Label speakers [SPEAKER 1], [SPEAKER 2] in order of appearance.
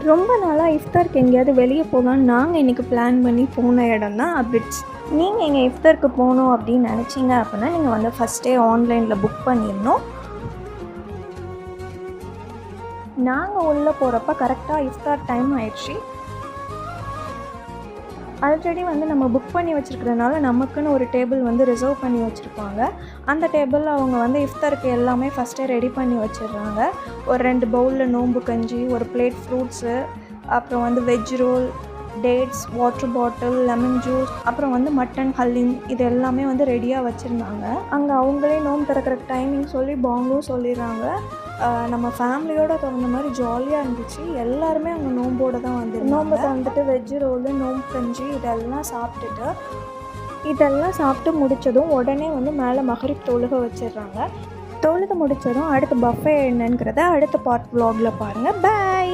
[SPEAKER 1] ரொம்ப நாளாக இஃப்தாருக்கு எங்கேயாவது வெளியே போகலான்னு நாங்கள் இன்றைக்கி பிளான் பண்ணி போன இடம் தான் அபிட்ஸ். நீங்கள் எங்கள் இஃப்தாருக்கு போகணும் அப்படின்னு நினச்சிங்க அப்படின்னா நீங்கள் வந்து ஃபஸ்ட்டே ஆன்லைனில் புக் பண்ணிடணும். நாங்கள் உள்ளே போகிறப்ப கரெக்டாக இஃப்தார் டைம் ஆயிடுச்சு. ஆல்ரெடி வந்து நம்ம புக் பண்ணி வச்சுருக்கிறதுனால நமக்குன்னு ஒரு டேபிள் வந்து ரிசர்வ் பண்ணி வச்சுருப்பாங்க. அந்த டேபிளில் அவங்க வந்து இஃப்தாருக்கு எல்லாமே ஃபஸ்ட்டே ரெடி பண்ணி வச்சிடுறாங்க. ஒரு 2 பவுலில் நோம்பு கஞ்சி, ஒரு பிளேட் ஃப்ரூட்ஸு, அப்புறம் வந்து veg role, dates, water bottle, lemon juice, அப்புறம் வந்து மட்டன் ஹலீம், இது எல்லாமே வந்து ரெடியாக வச்சுருந்தாங்க. அங்கே அவங்களே நோம்பு திறக்கிற டைமிங் சொல்லி பாங்கும் சொல்லிடுறாங்க. நம்ம ஃபேமிலியோடு திறந்த மாதிரி ஜாலியாக இருந்துச்சு. எல்லாருமே அங்கே நோம்போடு தான் வந்து நோம்பு திறந்துட்டு வெஜ் ரோலு, நோம்பு கஞ்சி இதெல்லாம் சாப்பிட்டு முடித்ததும் உடனே வந்து மேலே மகரிப் தொழுகை வச்சிடுறாங்க. தொழுகை முடித்ததும் அடுத்த பஃபே என்னங்கிறத அடுத்த பார்ட் vlogல பாருங்கள். பை.